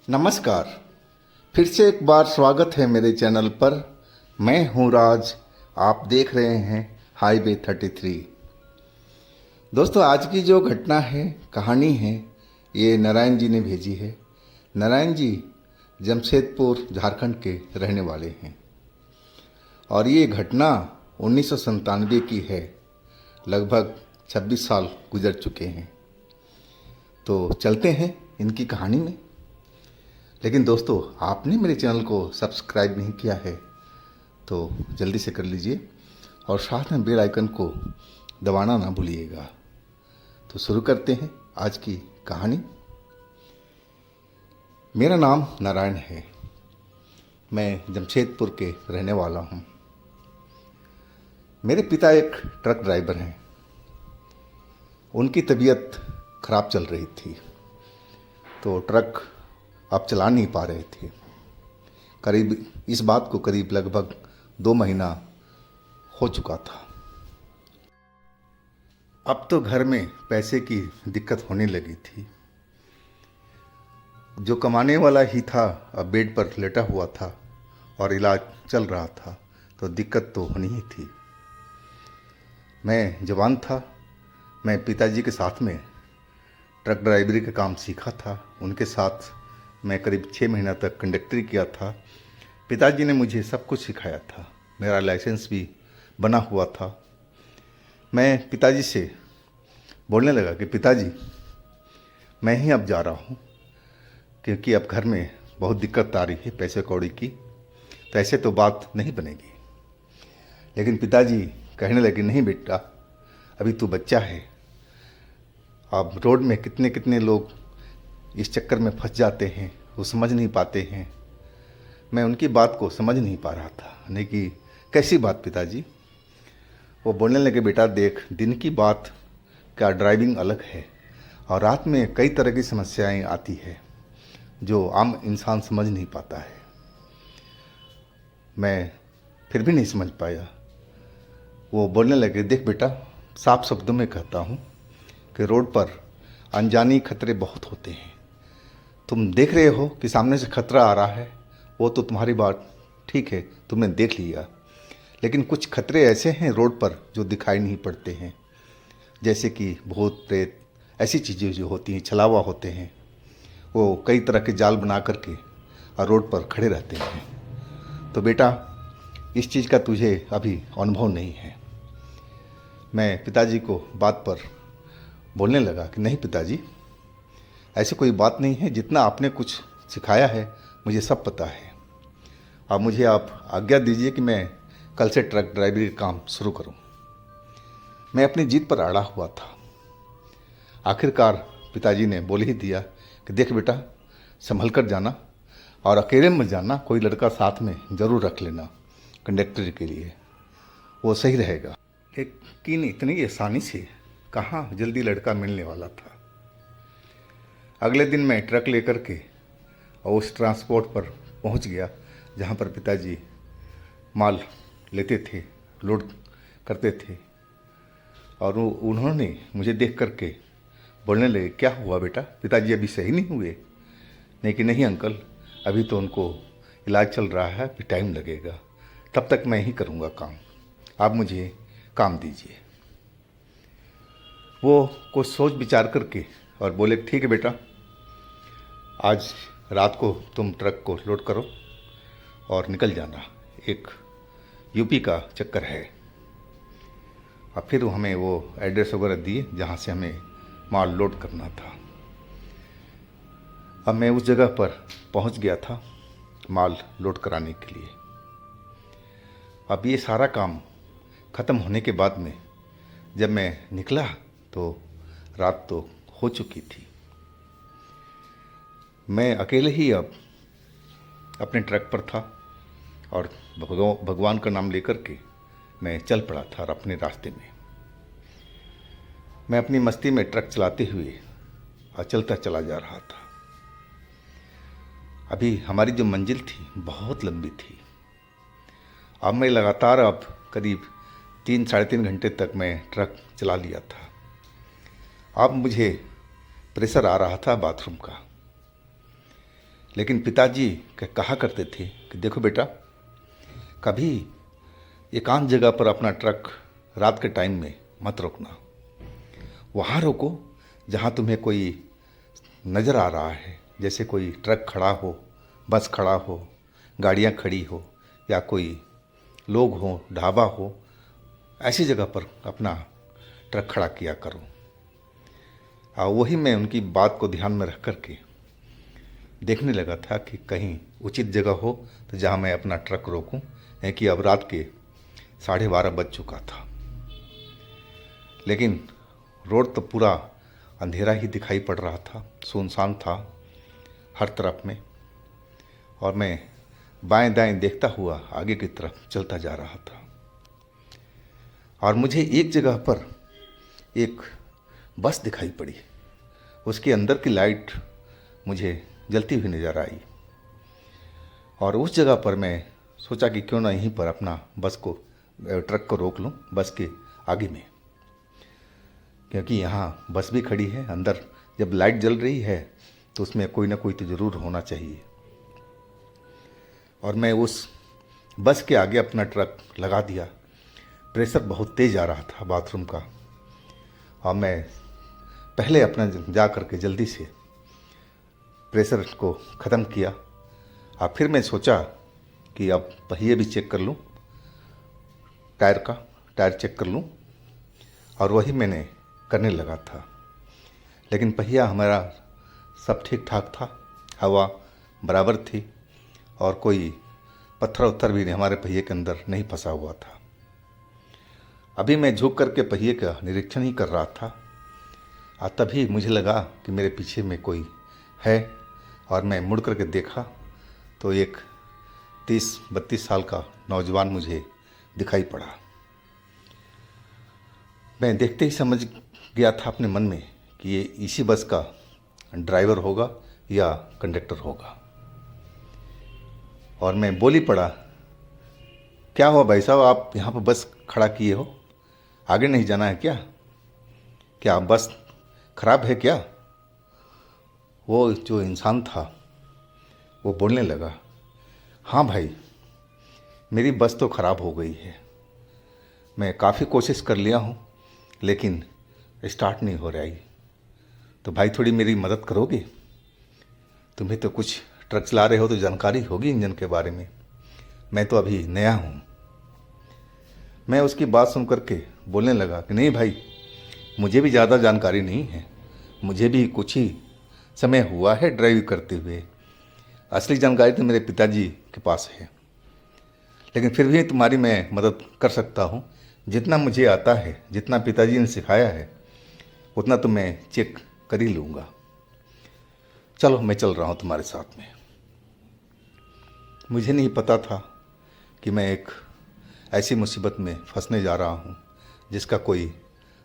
नमस्कार। फिर से एक बार स्वागत है मेरे चैनल पर। मैं हूं राज। आप देख रहे हैं हाईवे 33। दोस्तों, आज की जो घटना है, कहानी है, ये नारायण जी ने भेजी है। नारायण जी जमशेदपुर झारखंड के रहने वाले हैं और ये घटना 1997 की है। लगभग 26 साल गुजर चुके हैं। तो चलते हैं इनकी कहानी में। लेकिन दोस्तों, आपने मेरे चैनल को सब्सक्राइब नहीं किया है तो जल्दी से कर लीजिए और साथ में बेल आइकन को दबाना ना भूलिएगा। तो शुरू करते हैं आज की कहानी। मेरा नाम नारायण है। मैं जमशेदपुर के रहने वाला हूँ। मेरे पिता एक ट्रक ड्राइवर हैं। उनकी तबीयत खराब चल रही थी तो ट्रक अब चला नहीं पा रहे थे। इस बात को करीब लगभग 2 महीना हो चुका था। अब तो घर में पैसे की दिक्कत होने लगी थी। जो कमाने वाला ही था अब बेड पर लेटा हुआ था और इलाज चल रहा था, तो दिक्कत तो होनी ही थी। मैं जवान था। मैं पिताजी के साथ में ट्रक ड्राइवरी का काम सीखा था। उनके साथ मैं करीब 6 महीना तक कंडक्टरी किया था। पिताजी ने मुझे सब कुछ सिखाया था। मेरा लाइसेंस भी बना हुआ था। मैं पिताजी से बोलने लगा कि पिताजी, मैं ही अब जा रहा हूँ, क्योंकि अब घर में बहुत दिक्कत आ रही है पैसे कौड़ी की, तो ऐसे तो बात नहीं बनेगी। लेकिन पिताजी कहने लगे, नहीं बेटा, अभी तू बच्चा है। अब रोड में कितने कितने लोग इस चक्कर में फंस जाते हैं, वो समझ नहीं पाते हैं। मैं उनकी बात को समझ नहीं पा रहा था। नहीं कि कैसी बात पिताजी? वो बोलने लगे, बेटा देख, दिन की बात का ड्राइविंग अलग है और रात में कई तरह की समस्याएं आती है जो आम इंसान समझ नहीं पाता है। मैं फिर भी नहीं समझ पाया। वो बोलने लगे, देख बेटा, साफ शब्दों में कहता हूँ कि रोड पर अनजानी खतरे बहुत होते हैं। तुम देख रहे हो कि सामने से खतरा आ रहा है, वो तो तुम्हारी बात ठीक है, तुमने देख लिया। लेकिन कुछ खतरे ऐसे हैं रोड पर जो दिखाई नहीं पड़ते हैं, जैसे कि भूत प्रेत, ऐसी चीज़ें जो होती हैं, छलावा होते हैं। वो कई तरह के जाल बना करके और रोड पर खड़े रहते हैं। तो बेटा, इस चीज़ का तुझे अभी अनुभव नहीं है। मैं पिताजी को बात पर बोलने लगा कि नहीं पिताजी, ऐसी कोई बात नहीं है। जितना आपने कुछ सिखाया है मुझे सब पता है। अब मुझे आप आज्ञा दीजिए कि मैं कल से ट्रक ड्राइवरी का काम शुरू करूं। मैं अपनी जीत पर अड़ा हुआ था। आखिरकार पिताजी ने बोल ही दिया कि देख बेटा, संभल कर जाना और अकेले मत जाना, कोई लड़का साथ में ज़रूर रख लेना कंडक्टर के लिए, वो सही रहेगा। लेकिन इतनी आसानी से कहाँ जल्दी लड़का मिलने वाला था। अगले दिन मैं ट्रक लेकर के उस ट्रांसपोर्ट पर पहुंच गया जहां पर पिताजी माल लेते थे, लोड करते थे। और उन्होंने मुझे देख करके बोलने लगे, क्या हुआ बेटा, पिताजी अभी सही नहीं हुए? नहीं कि नहीं अंकल, अभी तो उनको इलाज चल रहा है, अभी टाइम लगेगा, तब तक मैं ही करूँगा काम, आप मुझे काम दीजिए। वो कुछ सोच विचार करके और बोले, ठीक है बेटा, आज रात को तुम ट्रक को लोड करो और निकल जाना, एक यूपी का चक्कर है। और फिर हमें वो एड्रेस वगैरह दिए जहाँ से हमें माल लोड करना था। अब मैं उस जगह पर पहुँच गया था माल लोड कराने के लिए। अब ये सारा काम ख़त्म होने के बाद में जब मैं निकला तो रात तो हो चुकी थी। मैं अकेले ही अब अपने ट्रक पर था और भगवान का नाम लेकर के मैं चल पड़ा था अपने रास्ते में। मैं अपनी मस्ती में ट्रक चलाते हुए और चलता चला जा रहा था। अभी हमारी जो मंजिल थी बहुत लंबी थी। अब मैं लगातार अब करीब 3-3.5 घंटे तक मैं ट्रक चला लिया था। अब मुझे प्रेशर आ रहा था बाथरूम का। लेकिन पिताजी कहा करते थे कि देखो बेटा, कभी एकांत जगह पर अपना ट्रक रात के टाइम में मत रोकना। वहाँ रोको जहाँ तुम्हें कोई नज़र आ रहा है, जैसे कोई ट्रक खड़ा हो, बस खड़ा हो, गाड़ियाँ खड़ी हो, या कोई लोग हो, ढाबा हो, ऐसी जगह पर अपना ट्रक खड़ा किया करो। और वही मैं उनकी बात को ध्यान में रख कर के देखने लगा था कि कहीं उचित जगह हो तो जहाँ मैं अपना ट्रक रोकूं, है कि अब रात के 12:30 बज चुका था। लेकिन रोड तो पूरा अंधेरा ही दिखाई पड़ रहा था, सुनसान था हर तरफ में, और मैं बाएं दाएं देखता हुआ आगे की तरफ चलता जा रहा था। और मुझे एक जगह पर एक बस दिखाई पड़ी। उसके अंदर की लाइट मुझे जलती हुई नज़र आई, और उस जगह पर मैं सोचा कि क्यों ना यहीं पर अपना ट्रक को रोक लूं, बस के आगे में, क्योंकि यहाँ बस भी खड़ी है। अंदर जब लाइट जल रही है तो उसमें कोई ना कोई तो ज़रूर होना चाहिए। और मैं उस बस के आगे अपना ट्रक लगा दिया। प्रेशर बहुत तेज़ आ रहा था बाथरूम का, और मैं पहले अपना जा कर के जल्दी से प्रेशर को ख़त्म किया। और फिर मैं सोचा कि अब पहिए भी चेक कर लूँ, टायर चेक कर लूँ, और वही मैंने करने लगा था। लेकिन पहिया हमारा सब ठीक ठाक था, हवा बराबर थी, और कोई पत्थर उत्थर भी हमारे पहिए के अंदर नहीं फंसा हुआ था। अभी मैं झुक करके पहिए का निरीक्षण ही कर रहा था, और तभी मुझे लगा कि मेरे पीछे में कोई है, और मैं मुड़ करके देखा तो एक 30-32 साल का नौजवान मुझे दिखाई पड़ा। मैं देखते ही समझ गया था अपने मन में कि ये इसी बस का ड्राइवर होगा या कंडक्टर होगा। और मैं बोली पड़ा, क्या हुआ भाई साहब, आप यहाँ पर बस खड़ा किए हो, आगे नहीं जाना है क्या? क्या बस खराब है क्या? वो जो इंसान था वो बोलने लगा, हाँ भाई, मेरी बस तो ख़राब हो गई है। मैं काफ़ी कोशिश कर लिया हूँ, लेकिन स्टार्ट नहीं हो रही। तो भाई थोड़ी मेरी मदद करोगे? तुम्हें तो कुछ ट्रक चला रहे हो तो जानकारी होगी इंजन के बारे में। मैं तो अभी नया हूँ। मैं उसकी बात सुन करके बोलने लगा कि नहीं भाई, मुझे भी ज़्यादा जानकारी नहीं है, मुझे भी कुछ ही समय हुआ है ड्राइव करते हुए। असली जानकारी तो मेरे पिताजी के पास है, लेकिन फिर भी तुम्हारी मैं मदद कर सकता हूँ। जितना मुझे आता है, जितना पिताजी ने सिखाया है, उतना तो मैं चेक कर ही लूँगा। चलो मैं चल रहा हूँ तुम्हारे साथ में। मुझे नहीं पता था कि मैं एक ऐसी मुसीबत में फंसने जा रहा हूँ जिसका कोई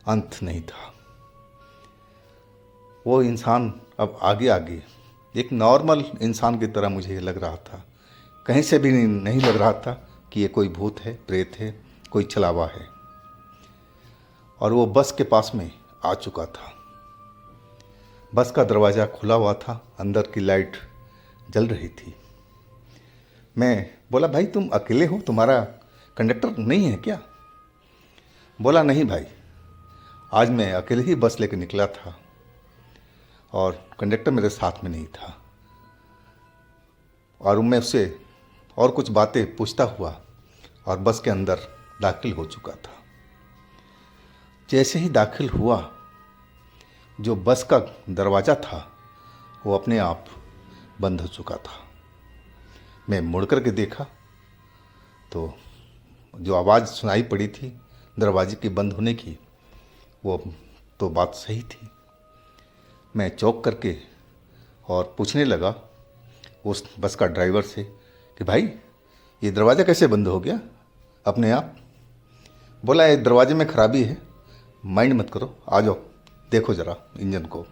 अंत नहीं था। वो इंसान अब आगे आगे एक नॉर्मल इंसान की तरह मुझे लग रहा था। कहीं से भी नहीं लग रहा था कि ये कोई भूत है, प्रेत है, कोई छलावा है। और वो बस के पास में आ चुका था। बस का दरवाज़ा खुला हुआ था, अंदर की लाइट जल रही थी। मैं बोला, भाई तुम अकेले हो, तुम्हारा कंडक्टर नहीं है क्या? बोला, नहीं भाई, आज मैं अकेले ही बस लेकर निकला था और कंडक्टर मेरे साथ में नहीं था। और मैं उससे और कुछ बातें पूछता हुआ और बस के अंदर दाखिल हो चुका था। जैसे ही दाखिल हुआ, जो बस का दरवाज़ा था वो अपने आप बंद हो चुका था। मैं मुड़ कर के देखा तो जो आवाज़ सुनाई पड़ी थी दरवाजे के बंद होने की, वो तो बात सही थी। मैं चौंक करके और पूछने लगा उस बस का ड्राइवर से कि भाई ये दरवाज़ा कैसे बंद हो गया अपने आप? बोला, ये दरवाजे में खराबी है, माइंड मत करो, आ जाओ देखो ज़रा इंजन को।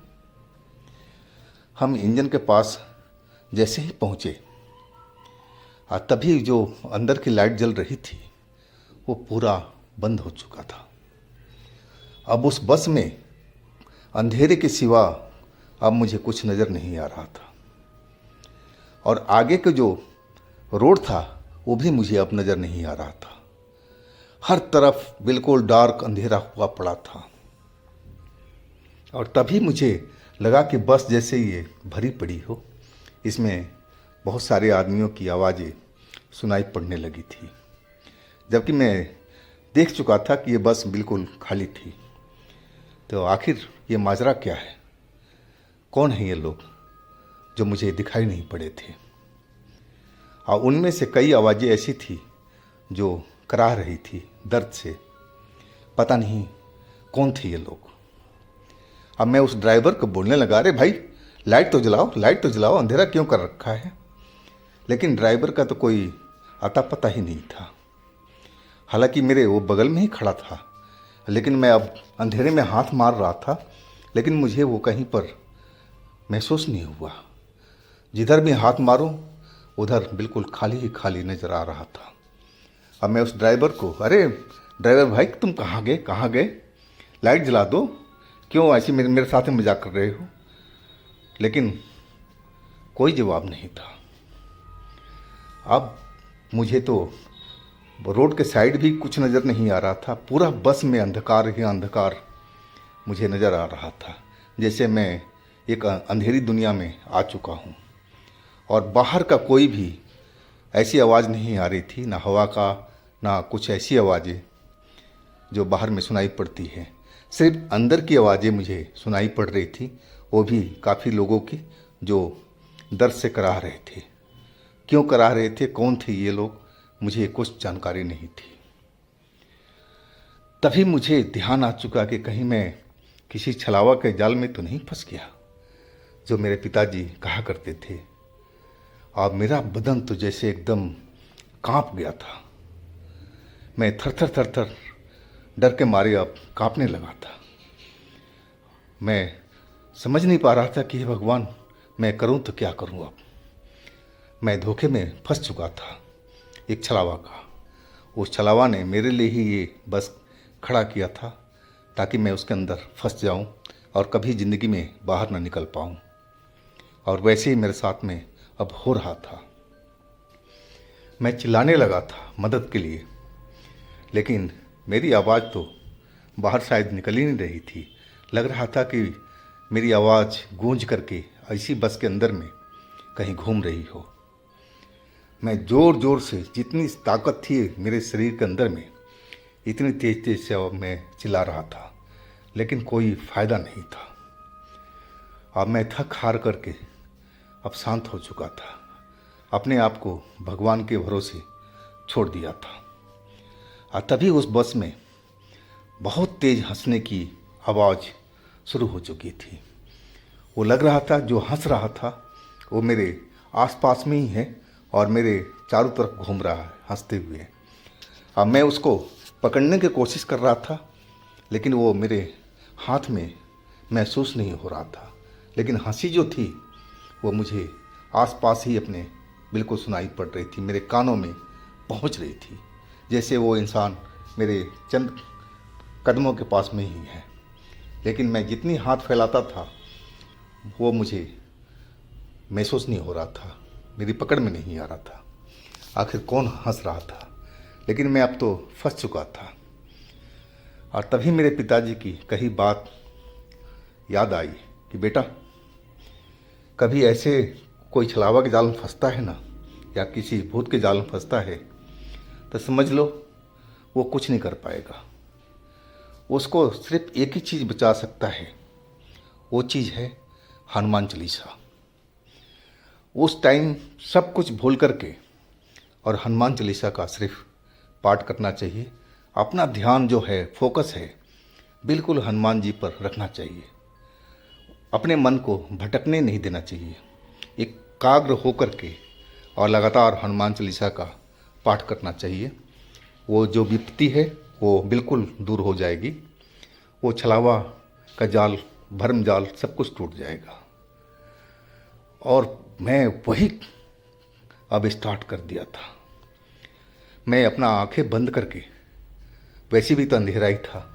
हम इंजन के पास जैसे ही पहुँचे, तभी जो अंदर की लाइट जल रही थी वो पूरा बंद हो चुका था। अब उस बस में अंधेरे के सिवा अब मुझे कुछ नज़र नहीं आ रहा था। और आगे का जो रोड था वो भी मुझे अब नज़र नहीं आ रहा था। हर तरफ बिल्कुल डार्क अंधेरा हुआ पड़ा था। और तभी मुझे लगा कि बस जैसे ये भरी पड़ी हो, इसमें बहुत सारे आदमियों की आवाज़ें सुनाई पड़ने लगी थी, जबकि मैं देख चुका था कि ये बस बिल्कुल खाली थी। तो आखिर ये माजरा क्या है? कौन है ये लोग जो मुझे दिखाई नहीं पड़े थे? और उनमें से कई आवाज़ें ऐसी थी जो कराह रही थी दर्द से। पता नहीं कौन थे ये लोग। अब मैं उस ड्राइवर को बोलने लगा, अरे भाई लाइट तो जलाओ, लाइट तो जलाओ, अंधेरा क्यों कर रखा है? लेकिन ड्राइवर का तो कोई अता पता ही नहीं था। हालांकि मेरे वो बगल में ही खड़ा था, लेकिन मैं अब अंधेरे में हाथ मार रहा था, लेकिन मुझे वो कहीं पर महसूस नहीं हुआ। जिधर भी हाथ मारूं उधर बिल्कुल खाली ही खाली नज़र आ रहा था। अब मैं उस ड्राइवर को, अरे ड्राइवर भाई तुम कहाँ गए, कहाँ गए? लाइट जला दो, क्यों ऐसी मेरे साथ मजाक कर रहे हो? लेकिन कोई जवाब नहीं था। अब मुझे तो रोड के साइड भी कुछ नज़र नहीं आ रहा था। पूरा बस में अंधकार ही अंधकार मुझे नज़र आ रहा था, जैसे मैं एक अंधेरी दुनिया में आ चुका हूँ। और बाहर का कोई भी ऐसी आवाज़ नहीं आ रही थी, ना हवा का, ना कुछ ऐसी आवाज़ें जो बाहर में सुनाई पड़ती हैं। सिर्फ अंदर की आवाज़ें मुझे सुनाई पड़ रही थी, वो भी काफ़ी लोगों की जो दर्द से कराह रहे थे। क्यों कराह रहे थे, कौन थे ये लोग, मुझे कुछ जानकारी नहीं थी। तभी मुझे ध्यान आ चुका कि कहीं मैं किसी छलावा के जाल में तो नहीं फंस गया, जो मेरे पिताजी कहा करते थे। और मेरा बदन तो जैसे एकदम कांप गया था। मैं थर थर थर थर डर के मारे अब कांपने लगा था। मैं समझ नहीं पा रहा था कि हे भगवान, मैं करूं तो क्या करूं अब। मैं धोखे में फंस चुका था एक छलावा का। उस छलावा ने मेरे लिए ही ये बस खड़ा किया था, ताकि मैं उसके अंदर फंस जाऊं और कभी ज़िंदगी में बाहर ना निकल पाऊं। और वैसे ही मेरे साथ में अब हो रहा था। मैं चिल्लाने लगा था मदद के लिए, लेकिन मेरी आवाज़ तो बाहर शायद निकल ही नहीं रही थी। लग रहा था कि मेरी आवाज़ गूंज करके ऐसी बस के अंदर में कहीं घूम रही हो। मैं ज़ोर ज़ोर से, जितनी ताकत थी मेरे शरीर के अंदर में, इतनी तेज तेज से मैं चिल्ला रहा था, लेकिन कोई फ़ायदा नहीं था। अब मैं थक हार करके अब शांत हो चुका था। अपने आप को भगवान के भरोसे छोड़ दिया था। और तभी उस बस में बहुत तेज हंसने की आवाज़ शुरू हो चुकी थी। वो लग रहा था जो हंस रहा था वो मेरे आसपास में ही है और मेरे चारों तरफ घूम रहा है हंसते हुए। अब मैं उसको पकड़ने की कोशिश कर रहा था, लेकिन वो मेरे हाथ में महसूस नहीं हो रहा था। लेकिन हंसी जो थी वो मुझे आसपास ही अपने बिल्कुल सुनाई पड़ रही थी, मेरे कानों में पहुंच रही थी, जैसे वो इंसान मेरे चंद कदमों के पास में ही है। लेकिन मैं जितनी हाथ फैलाता था वो मुझे महसूस नहीं हो रहा था, मेरी पकड़ में नहीं आ रहा था। आखिर कौन हंस रहा था? लेकिन मैं अब तो फंस चुका था। और तभी मेरे पिताजी की कही बात याद आई कि बेटा, कभी ऐसे कोई छलावा के जाल में फंसता है ना, या किसी भूत के जाल में फंसता है, तो समझ लो वो कुछ नहीं कर पाएगा। उसको सिर्फ एक ही चीज़ बचा सकता है, वो चीज़ है हनुमान चालीसा। उस टाइम सब कुछ भूल करके और हनुमान चालीसा का सिर्फ पाठ करना चाहिए। अपना ध्यान जो है, फोकस है, बिल्कुल हनुमान जी पर रखना चाहिए। अपने मन को भटकने नहीं देना चाहिए। एकाग्र होकर के और लगातार हनुमान चालीसा का पाठ करना चाहिए। वो जो विपत्ति है वो बिल्कुल दूर हो जाएगी। वो छलावा का जाल, भरम जाल, सब कुछ टूट जाएगा। और मैं वही अब स्टार्ट कर दिया था। मैं अपना आंखें बंद करके, वैसे भी तो अंधेरा ही था,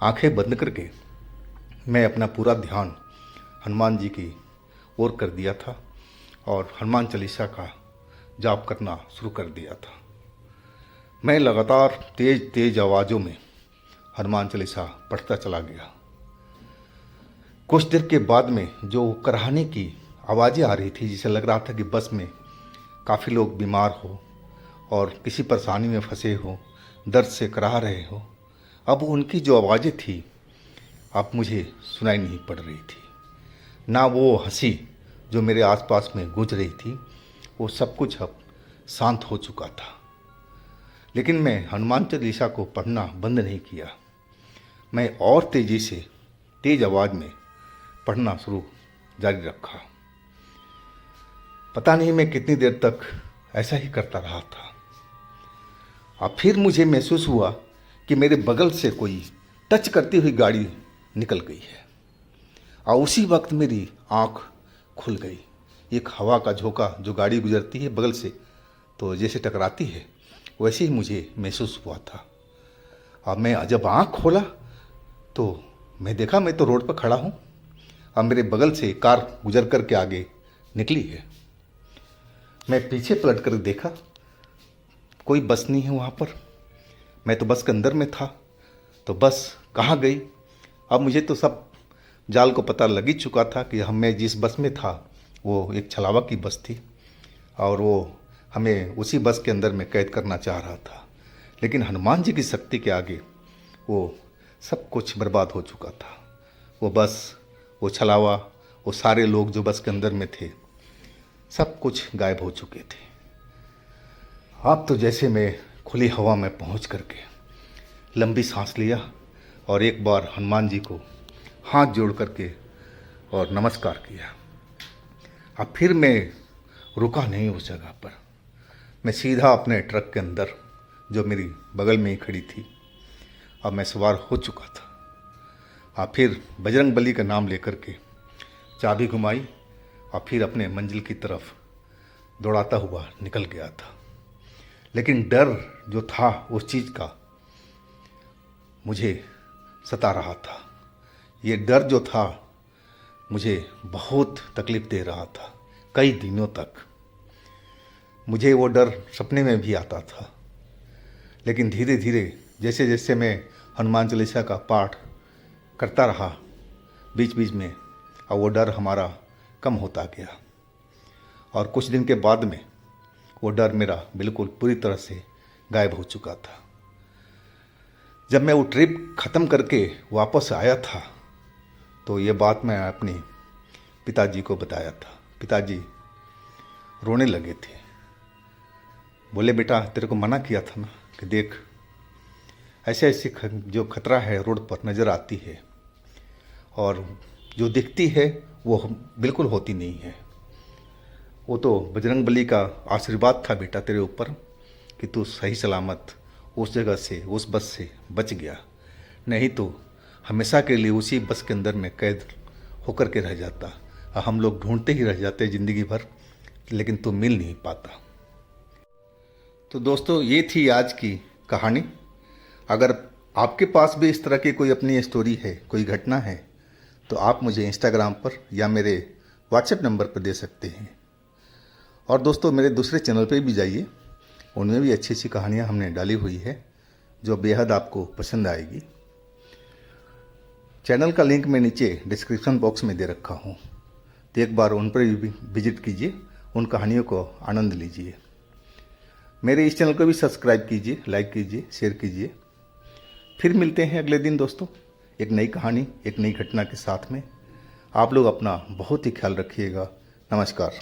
आंखें बंद करके मैं अपना पूरा ध्यान हनुमान जी की ओर कर दिया था। और हनुमान चालीसा का जाप करना शुरू कर दिया था। मैं लगातार तेज तेज आवाज़ों में हनुमान चालीसा पढ़ता चला गया। कुछ देर के बाद में जो कराहने की आवाज़ें आ रही थी, जिसे लग रहा था कि बस में काफ़ी लोग बीमार हो और किसी परेशानी में फंसे हो, दर्द से कराह रहे हो, अब उनकी जो आवाज़ें थी अब मुझे सुनाई नहीं पड़ रही थी। ना वो हंसी जो मेरे आसपास में गूंज रही थी, वो सब कुछ अब शांत हो चुका था। लेकिन मैं हनुमान चालीसा को पढ़ना बंद नहीं किया। मैं और तेज़ी से तेज़ आवाज़ में पढ़ना शुरू जारी रखा। पता नहीं मैं कितनी देर तक ऐसा ही करता रहा था। अब फिर मुझे महसूस हुआ कि मेरे बगल से कोई टच करती हुई गाड़ी निकल गई है और उसी वक्त मेरी आँख खुल गई। एक हवा का झोंका जो गाड़ी गुजरती है बगल से तो जैसे टकराती है, वैसे ही मुझे महसूस हुआ था। अब मैं जब आँख खोला तो मैं देखा मैं तो रोड पर खड़ा हूँ। अब मेरे बगल से कार गुजर कर के आगे निकली है। मैं पीछे पलट कर देखा, कोई बस नहीं है वहाँ पर। मैं तो बस के अंदर में था, तो बस कहाँ गई? अब मुझे तो सब जाल को पता लग ही चुका था कि मैं जिस बस में था वो एक छलावा की बस थी और वो हमें उसी बस के अंदर में कैद करना चाह रहा था। लेकिन हनुमान जी की शक्ति के आगे वो सब कुछ बर्बाद हो चुका था। वो बस, वो छलावा, वो सारे लोग जो बस के अंदर में थे, सब कुछ गायब हो चुके थे। अब तो जैसे मैं खुली हवा में पहुंच करके लंबी सांस लिया और एक बार हनुमान जी को हाथ जोड़ करके और नमस्कार किया। अब फिर मैं रुका नहीं उस जगह पर। मैं सीधा अपने ट्रक के अंदर जो मेरी बगल में ही खड़ी थी, अब मैं सवार हो चुका था। अब फिर बजरंग बली का नाम लेकर के चाबी घुमाई और फिर अपने मंजिल की तरफ दौड़ाता हुआ निकल गया था। लेकिन डर जो था उस चीज़ का मुझे सता रहा था। ये डर जो था मुझे बहुत तकलीफ़ दे रहा था। कई दिनों तक मुझे वो डर सपने में भी आता था। लेकिन धीरे धीरे जैसे जैसे मैं हनुमान चालीसा का पाठ करता रहा बीच बीच में, और वो डर हमारा कम होता गया और कुछ दिन के बाद में वो डर मेरा बिल्कुल पूरी तरह से गायब हो चुका था। जब मैं वो ट्रिप ख़त्म करके वापस आया था तो ये बात मैं अपने पिताजी को बताया था। पिताजी रोने लगे थे। बोले, बेटा तेरे को मना किया था ना कि देख ऐसे ऐसे जो खतरा है रोड पर नज़र आती है और जो दिखती है वो बिल्कुल होती नहीं है। वो तो बजरंग बली का आशीर्वाद था बेटा तेरे ऊपर कि तू सही सलामत उस जगह से, उस बस से बच गया। नहीं तो हमेशा के लिए उसी बस के अंदर में कैद होकर के रह जाता। हम लोग ढूंढते ही रह जाते ज़िंदगी भर, लेकिन तू मिल नहीं पाता। तो दोस्तों, ये थी आज की कहानी। अगर आपके पास भी इस तरह की कोई अपनी स्टोरी है, कोई घटना है, तो आप मुझे इंस्टाग्राम पर या मेरे व्हाट्सएप नंबर पर दे सकते हैं। और दोस्तों, मेरे दूसरे चैनल पे भी जाइए, उनमें भी अच्छी अच्छी कहानियाँ हमने डाली हुई है जो बेहद आपको पसंद आएगी। चैनल का लिंक मैं नीचे डिस्क्रिप्शन बॉक्स में दे रखा हूँ, तो एक बार उन पर भी विजिट कीजिए, उन कहानियों को आनंद लीजिए। मेरे इस चैनल को भी सब्सक्राइब कीजिए, लाइक कीजिए, शेयर कीजिए। फिर मिलते हैं अगले दिन दोस्तों, एक नई कहानी, एक नई घटना के साथ में। आप लोग अपना बहुत ही ख्याल रखिएगा। नमस्कार।